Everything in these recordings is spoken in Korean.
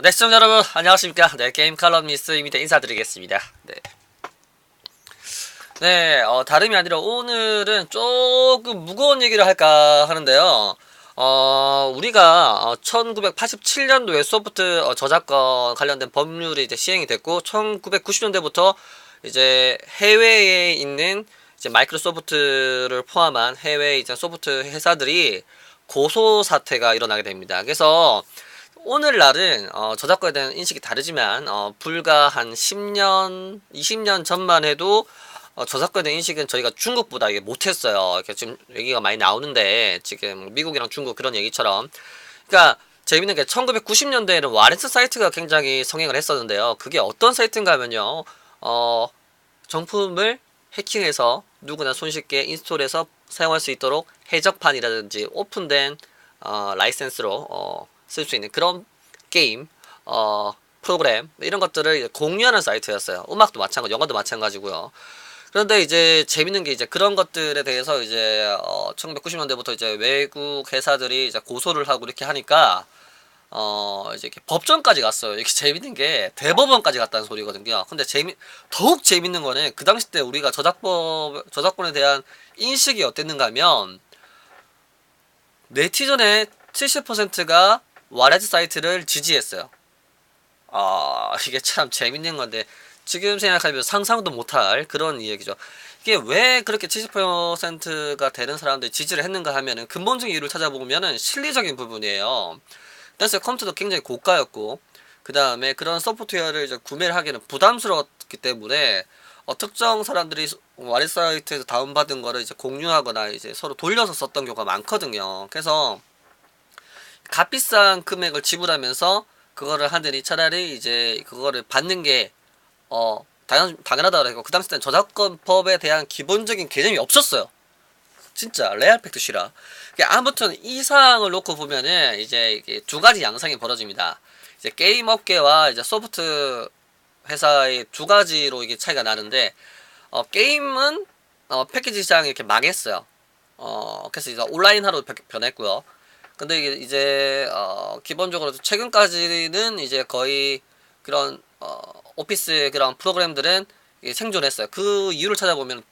네, 시청자 여러분, 안녕하십니까. 네, 게임 칼럼니스트입니다. 인사드리겠습니다. 네. 네, 다름이 아니라 오늘은 조금 무거운 얘기를 할까 하는데요. 우리가 1987년도에 소프트 저작권 관련된 법률이 이제 시행이 됐고, 1990년대부터 이제 해외에 있는 이제 마이크로소프트를 포함한 해외 이제 소프트 회사들이 고소 사태가 일어나게 됩니다. 그래서 오늘날은 저작권에 대한 인식이 다르지만 불과 한 10년, 20년 전만 해도 저작권에 대한 인식은 저희가 중국보다 이게 못했어요. 이렇게 지금 얘기가 많이 나오는데 지금 미국이랑 중국 그런 얘기처럼. 그러니까 재밌는 게 1990년대에는 와렌스 사이트가 굉장히 성행을 했었는데요. 그게 어떤 사이트인가 하면요. 정품을 해킹해서 누구나 손쉽게 인스톨해서 사용할 수 있도록 해적판이라든지 오픈된 라이센스로 쓸 수 있는 그런 게임 프로그램 이런 것들을 공유하는 사이트였어요. 음악도 마찬가지, 영화도 마찬가지고요. 그런데 이제 재밌는 게 이제 그런 것들에 대해서 이제 1990년대부터 이제 외국 회사들이 이제 고소를 하고 이렇게 하니까 이제 이렇게 법정까지 갔어요. 이게 재밌는 게 대법원까지 갔다는 소리거든요. 근데 더욱 재밌는 거는 그 당시 때 우리가 저작권에 대한 인식이 어땠는가 하면 네티즌의 70%가 와레즈 사이트를 지지했어요. 이게 참 재밌는 건데 지금 생각하면 상상도 못할 그런 이야기죠. 이게 왜 그렇게 70%가 되는 사람들이 지지를 했는가 하면은 근본적인 이유를 찾아보면은 실리적인 부분이에요. 그래서 컴퓨터도 굉장히 고가였고 그 다음에 그런 소프트웨어를 이제 구매를 하기는 부담스러웠기 때문에 특정 사람들이 와레즈 사이트에서 다운받은 거를 이제 공유하거나 이제 서로 돌려서 썼던 경우가 많거든요. 그래서 값비싼 금액을 지불하면서 그거를 하느니 차라리 이제 그거를 받는 게 당연하다고 했고 그 당시 때는 저작권법에 대한 기본적인 개념이 없었어요. 진짜 레알 팩트 시라. 아무튼 이 사항을 놓고 보면은 이제 이게 두 가지 양상이 벌어집니다. 이제 게임 업계와 이제 소프트 회사의 두 가지로 이게 차이가 나는데 게임은 패키지 시장이 이렇게 망했어요. 그래서 이제 온라인화로 변했고요. 근데 이제 기본적으로 최근까지는 이제 거의 그런 오피스 그런 프로그램들은 생존했어요. 그 이유를 찾아보면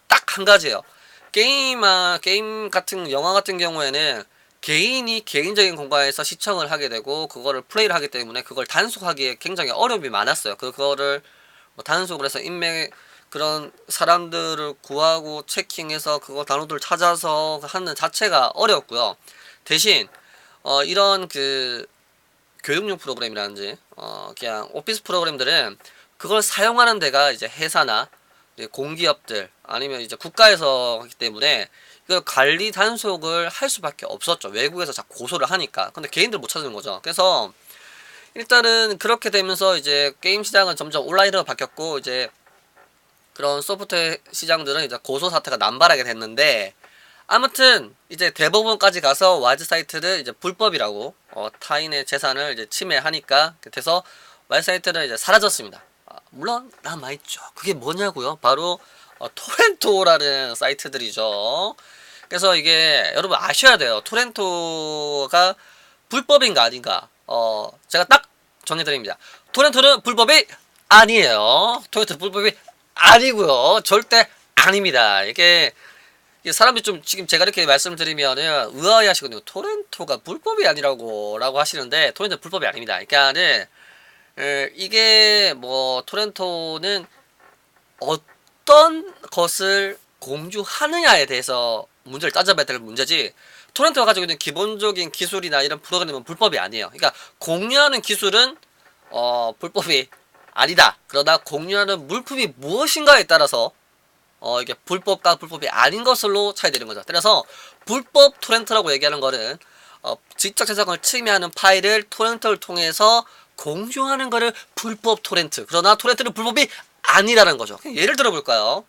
딱 한 가지예요. 게임 같은 영화 같은 경우에는 개인이 개인적인 공간에서 시청을 하게 되고 그거를 플레이를 하기 때문에 그걸 단속하기에 굉장히 어려움이 많았어요. 그거를 뭐 단속을 해서 인맥 그런 사람들을 구하고 체킹해서 그거 다운로드를 찾아서 하는 자체가 어려웠고요. 대신 이런 그 교육용 프로그램이라든지 그냥 오피스 프로그램들은 그걸 사용하는 데가 이제 회사나 이제 공기업들 아니면 이제 국가에서 하기 때문에 그 관리 단속을 할 수밖에 없었죠. 외국에서 자꾸 고소를 하니까. 근데 개인들 못 찾는 거죠. 그래서 일단은 그렇게 되면서 이제 게임 시장은 점점 온라인으로 바뀌었고 이제 그런 소프트 시장들은 이제 고소 사태가 남발하게 됐는데 아무튼 이제 대법원까지 가서 와즈 사이트를 이제 불법이라고 타인의 재산을 이제 침해하니까 돼서 와즈 사이트는 이제 사라졌습니다. 물론 남아있죠. 그게 뭐냐고요? 바로 토렌토라는 사이트들이죠. 그래서 이게 여러분 아셔야 돼요. 토렌토가 불법인가 아닌가? 제가 딱 정해드립니다. 토렌토는 불법이 아니에요. 토렌토 불법이 아니고요. 절대 아닙니다. 이게 사람들이 좀 지금 제가 이렇게 말씀을 드리면은 의아해 하시거든요. 토렌토가 불법이 아니라고 라고 하시는데 토렌토 불법이 아닙니다. 그러니까는 이게 뭐 토렌토는 어떤 것을 공유하느냐에 대해서 문제를 따져봐야 될 문제지 토렌토가 가지고 있는 기본적인 기술이나 이런 프로그램은 불법이 아니에요. 그러니까 공유하는 기술은 불법이 아니다. 그러나 공유하는 물품이 무엇인가에 따라서 이게 불법과 불법이 아닌 것으로 차이되는 거죠. 그래서 불법 토렌트라고 얘기하는 거는 지적 재산권을 침해하는 파일을 토렌트를 통해서 공유하는 거를 불법 토렌트. 그러나 토렌트는 불법이 아니라는 거죠. 예를 들어볼까요?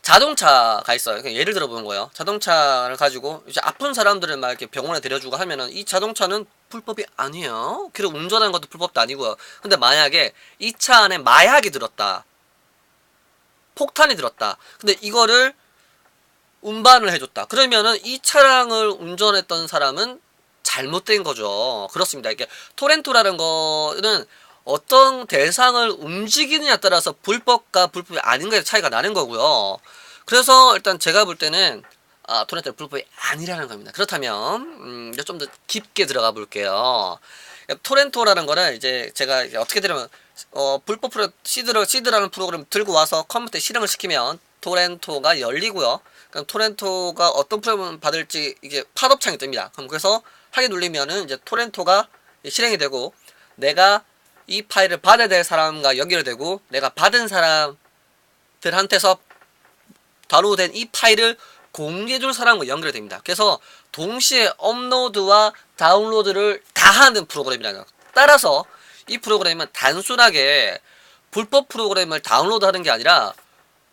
자동차가 있어요. 예를 들어보는 거예요. 자동차를 가지고 이제 아픈 사람들을 막 이렇게 병원에 데려주고 하면은 이 자동차는 불법이 아니에요. 그리고 운전하는 것도 불법도 아니고요. 근데 만약에 이 차 안에 마약이 들었다. 폭탄이 들었다. 근데 이거를 운반을 해줬다. 그러면은 이 차량을 운전했던 사람은 잘못된 거죠. 그렇습니다. 이게 토렌토라는 거는 어떤 대상을 움직이느냐에 따라서 불법과 불법이 아닌 거에 차이가 나는 거고요. 그래서 일단 제가 볼 때는 토렌토는 불법이 아니라는 겁니다. 그렇다면 이제 좀 더 깊게 들어가 볼게요. 토렌토라는 거는 이제 제가 이제 어떻게 되냐면 불법 시드라는 프로그램 들고 와서 컴퓨터에 실행을 시키면 토렌토가 열리고요. 그럼 토렌토가 어떤 프로그램을 받을지 이게 팝업창이 뜹니다. 그럼 그래서 하게 눌리면은 이제 토렌토가 실행이 되고 내가 이 파일을 받아야 될 사람과 연결되고 내가 받은 사람들한테서 다운로드된 이 파일을 공유해줄 사람과 연결됩니다. 그래서 동시에 업로드와 다운로드를 다 하는 프로그램이라는 거예요. 따라서 이 프로그램은 단순하게 불법 프로그램을 다운로드하는 게 아니라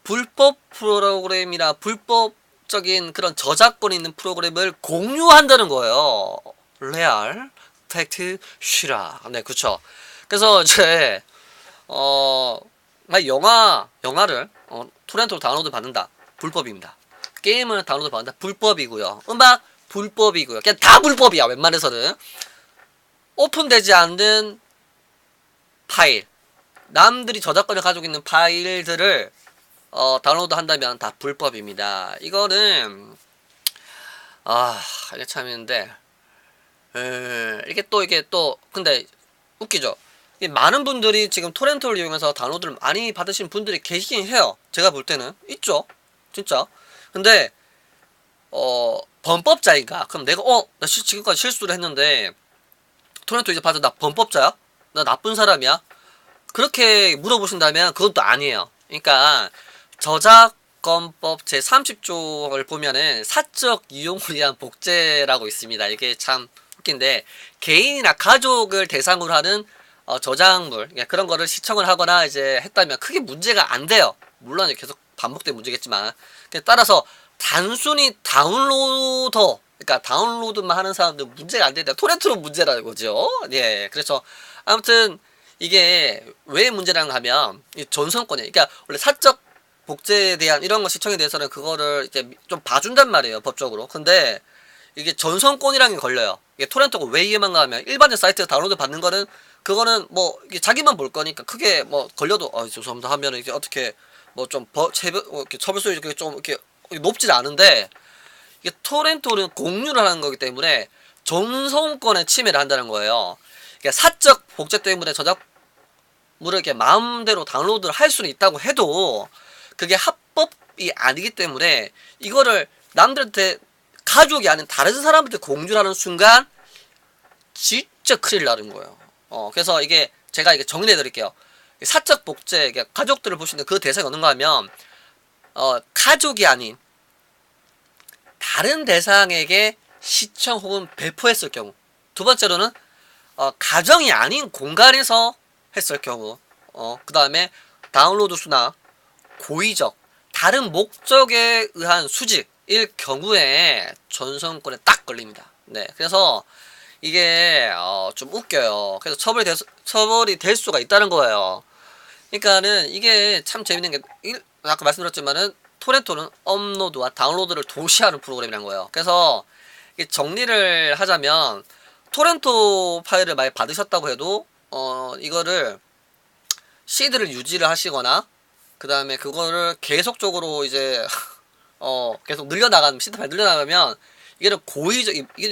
불법 프로그램이나 불법적인 그런 저작권 있는 프로그램을 공유한다는 거예요. 레알, 팩트, 쉬라. 네, 그쵸. 그래서 이제 영화를 토렌토로 다운로드 받는다. 불법입니다. 게임을 다운로드 받는다. 불법이고요. 음악 불법이고요. 그냥 다 불법이야. 웬만해서는 오픈되지 않는 파일, 남들이 저작권을 가지고 있는 파일들을 다운로드 한다면 다 불법입니다. 이거는 이게 참인데 이게 또 근데 웃기죠. 많은 분들이 지금 토렌토를 이용해서 다운로드를 많이 받으신 분들이 계시긴 해요. 제가 볼 때는 있죠. 진짜. 근데 범법자인가? 그럼 내가 나 지금까지 실수를 했는데 토렌토 이제 받아 나 범법자야? 나 나쁜 사람이야? 그렇게 물어보신다면 그것도 아니에요. 그러니까 저작권법 제30조를 보면은 사적 이용을 위한 복제라고 있습니다. 이게 참 웃긴데 개인이나 가족을 대상으로 하는 저작물 그런 거를 시청을 하거나 이제 했다면 크게 문제가 안 돼요. 물론 계속 반복된 문제겠지만 따라서 단순히 다운로더 그러니까 다운로드만 하는 사람들 문제가 안 된다. 토렌토로 문제라는 거죠. 예, 그래서 아무튼 이게 왜 문제라고 하면 이 전선권이 그러니까 원래 사적 복제에 대한 이런 거 시청에 대해서는 그거를 이제 좀 봐준단 말이에요 법적으로. 근데 이게 전선권이라는 게 걸려요. 이게 토렌토가 왜 위험한가 하면 일반적 사이트 다운로드 받는 거는 그거는 뭐 이게 자기만 볼 거니까 크게 뭐 걸려도 죄송합니다 하면은 이게 어떻게 뭐 좀 처벌소리 이렇게 좀 이렇게 높질 않은데 이게 토렌토는 공유를 하는 거기 때문에 전선권에 침해를 한다는 거예요. 그러니까 사적 복제 때문에 저작물을 이렇게 마음대로 다운로드를 할 수는 있다고 해도 그게 합법이 아니기 때문에 이거를 남들한테 가족이 아닌 다른 사람한테 공유를 하는 순간 진짜 큰일 나는 거예요. 그래서 제가 정리해 드릴게요. 사적 복제, 가족들을 볼 수 있는 그 대상이 어떤가 하면, 가족이 아닌 다른 대상에게 시청 혹은 배포했을 경우. 두 번째로는, 가정이 아닌 공간에서 했을 경우. 그 다음에 다운로드 수나 고의적, 다른 목적에 의한 수집일 경우에 전선권에 딱 걸립니다. 네. 그래서 이게 좀 웃겨요. 그래서 처벌이 될 수가 있다는 거예요. 그러니까는 이게 참 재밌는 게 아까 말씀드렸지만은 토렌토는 업로드와 다운로드를 동시에 하는 프로그램이라는 거예요. 그래서 정리를 하자면 토렌토 파일을 많이 받으셨다고 해도 이거를 시드를 유지를 하시거나 그 다음에 그거를 계속적으로 이제 계속 늘려나가면 시드 파일 늘려나가면 이게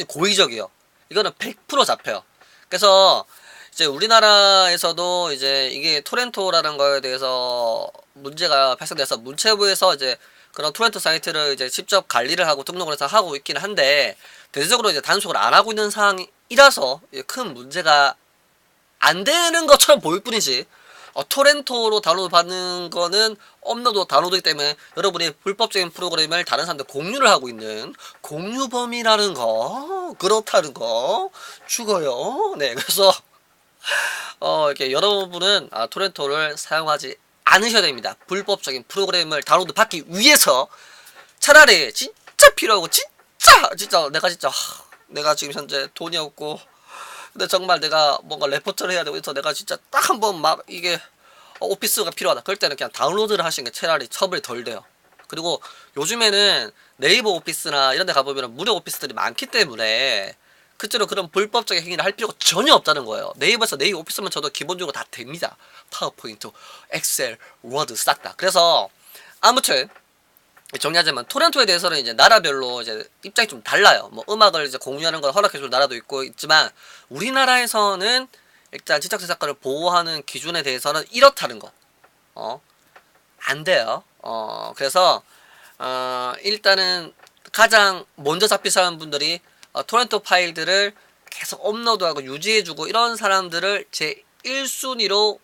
고의적이에요. 이거는 100% 잡혀요. 그래서 이제 우리나라에서도 이제 이게 토렌토라는 거에 대해서 문제가 발생돼서 문체부에서 이제 그런 토렌토 사이트를 이제 직접 관리를 하고 등록을 해서 하고 있긴 한데 대체적으로 이제 단속을 안 하고 있는 상황이라서 큰 문제가 안 되는 것처럼 보일 뿐이지 토렌토로 다운로드 받는 거는 업로드 다운로드이기 때문에 여러분이 불법적인 프로그램을 다른 사람들 공유를 하고 있는 공유범이라는 거 그렇다는 거 죽어요. 네, 그래서 이렇게 여러분은 토렌토를 사용하지 않으셔야 됩니다. 불법적인 프로그램을 다운로드 받기 위해서 차라리 진짜 필요하고 진짜 내가 지금 현재 돈이 없고 근데 정말 내가 뭔가 레포트를 해야 되고 해서 내가 진짜 딱 한번 막 이게 오피스가 필요하다. 그럴 때는 그냥 다운로드를 하시는 게 차라리 처벌이 덜 돼요. 그리고 요즘에는 네이버 오피스나 이런 데 가보면 무료 오피스들이 많기 때문에 그대로 그런 불법적인 행위를 할 필요가 전혀 없다는 거예요. 네이버에서 네이버 오피스만 쳐도 기본적으로 다 됩니다. 파워포인트, 엑셀, 워드 싹 다. 그래서 아무튼 정리하자면 토렌토에 대해서는 이제 나라별로 이제 입장이 좀 달라요. 뭐 음악을 이제 공유하는 걸 허락해줄 나라도 있고 있지만 우리나라에서는 일단 지적재산권을 보호하는 기준에 대해서는 이렇다는 거. 안 돼요. 그래서 일단은 가장 먼저 잡히사는 분들이 토렌토 파일들을 계속 업로드하고 유지해주고 이런 사람들을 제 1순위로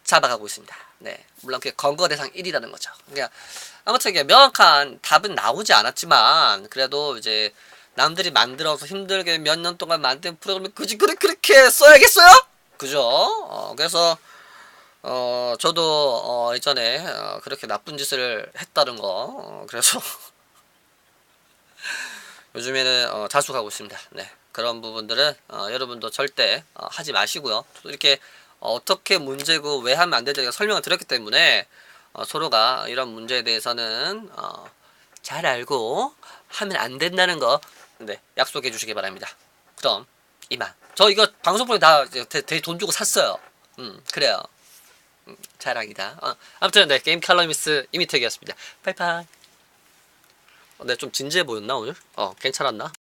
잡아가고 있습니다. 네, 물론 그게 검거 대상 1위라는 거죠. 그러니까 아무튼 이게 명확한 답은 나오지 않았지만 그래도 이제 남들이 만들어서 힘들게 몇 년 동안 만든 프로그램을 굳이 그렇게 써야겠어요? 그죠? 그래서 저도 예전에 그렇게 나쁜 짓을 했다는 거 그래서 요즘에는 자숙하고 있습니다. 네, 그런 부분들은 여러분도 절대 하지 마시고요. 또 이렇게 어떻게 문제고 왜 하면 안 되는지 설명을 드렸기 때문에 서로가 이런 문제에 대해서는 잘 알고 하면 안 된다는 거 네, 약속해 주시기 바랍니다. 그럼 이만. 저 이거 방송 프로에 다 되게 돈 주고 샀어요. 그래요. 자랑이다. 아무튼 네, 게임 칼럼니스트 이미택이었습니다. 바이바이. 네, 좀 진지해 보였나 오늘? 괜찮았나?